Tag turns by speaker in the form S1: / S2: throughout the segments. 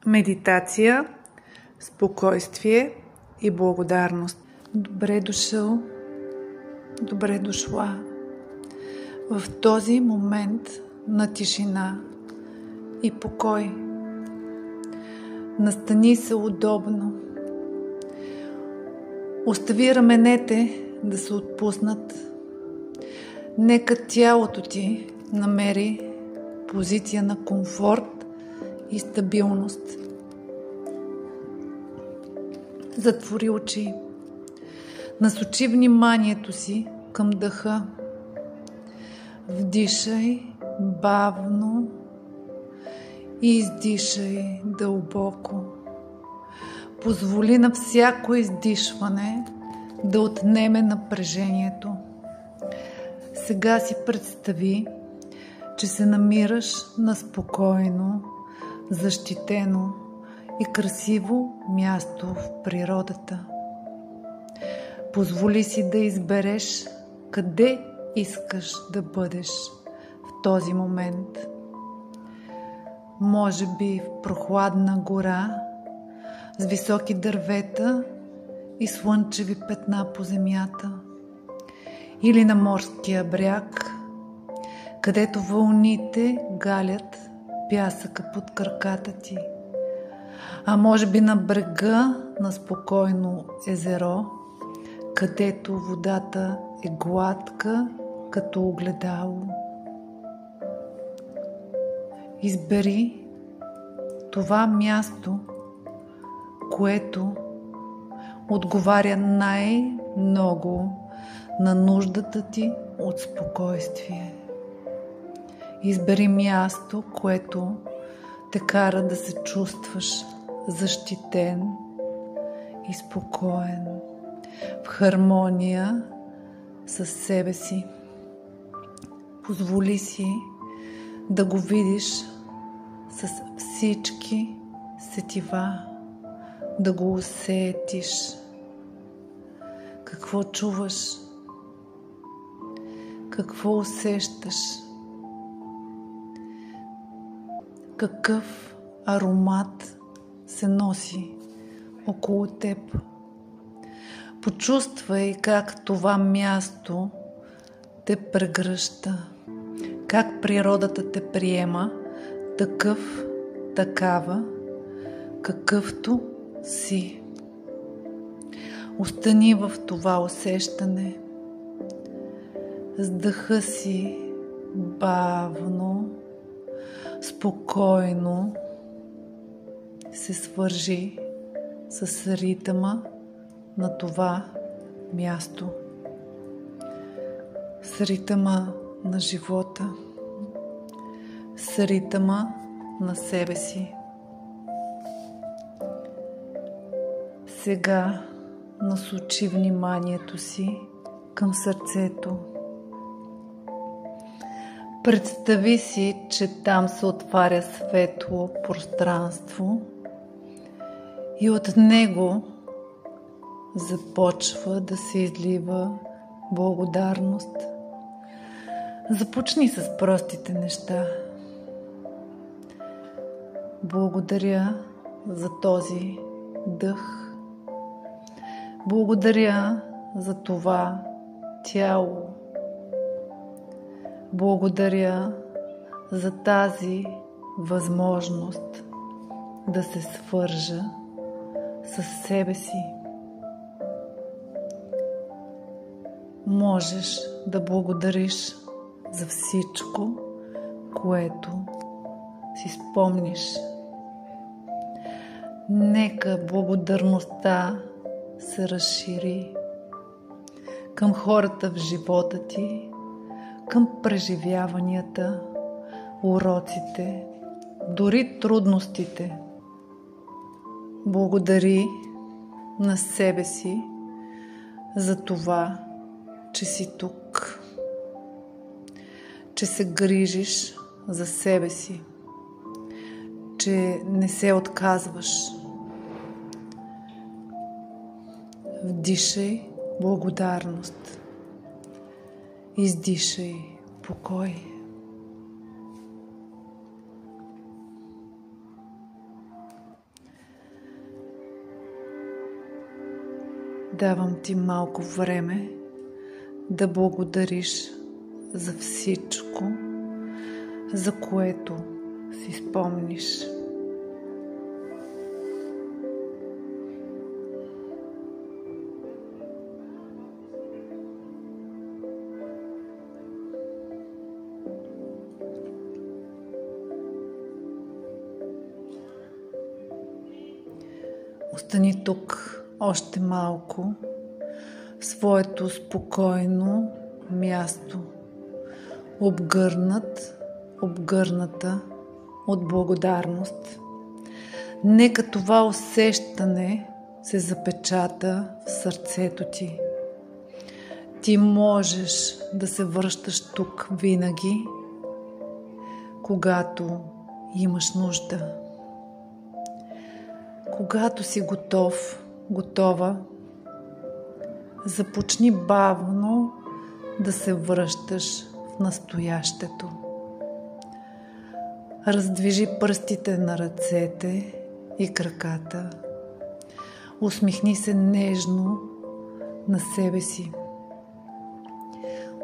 S1: Медитация, спокойствие и благодарност. Добре дошъл, добре дошла в този момент на тишина и покой. Настани се удобно. Остави раменете да се отпуснат. Нека тялото ти намери позиция на комфорт и стабилност. Затвори очи. Насочи вниманието си към дъха. Вдишай бавно и издишай дълбоко. Позволи на всяко издишване да отнеме напрежението. Сега си представи, че се намираш на спокойно, защитено и красиво място в природата. Позволи си да избереш къде искаш да бъдеш в този момент. Може би в прохладна гора с високи дървета и слънчеви петна по земята, или на морския бряг, където вълните галят пясъка под краката ти, а може би на брега на спокойно езеро, където водата е гладка като огледало. Избери това място, което отговаря най-много на нуждата ти от спокойствие. Избери място, което те кара да се чувстваш защитен и спокоен, в хармония със себе си. Позволи си да го видиш с всички сетива, да го усетиш. Какво чуваш? Какво усещаш? Какъв аромат се носи около теб? Почувствай как това място те прегръща, как природата те приема такъв, такава, какъвто си. Остани в това усещане. С дъха си бавно, спокойно се свържи с ритъма на това място, с ритъма на живота, с ритъма на себе си. Сега насочи вниманието си към сърцето. Представи си, че там се отваря светло пространство и от него започва да се излива благодарност. Започни с простите неща. Благодаря за този дъх. Благодаря за това тяло. Благодаря за тази възможност да се свържа със себе си. Можеш да благодариш за всичко, което си спомниш. Нека благодарността се разшири към хората в живота ти, към преживяванията, уроците, дори трудностите. Благодари на себе си за това, че си тук, че се грижиш за себе си, че не се отказваш. Вдишай благодарност. Издишай покой. Давам ти малко време да благодариш за всичко, за което си спомниш. Остани тук още малко в своето спокойно място, обгърната от благодарност. Нека това усещане се запечата в сърцето ти. Ти можеш да се връщаш тук винаги, когато имаш нужда. Когато си готова, започни бавно да се връщаш в настоящето. Раздвижи пръстите на ръцете и краката. Усмихни се нежно на себе си.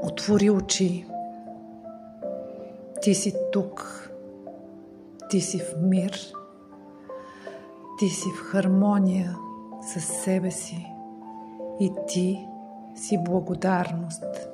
S1: Отвори очи. Ти си тук. Ти си в мир. Ти си в хармония със себе си и ти си благодарност.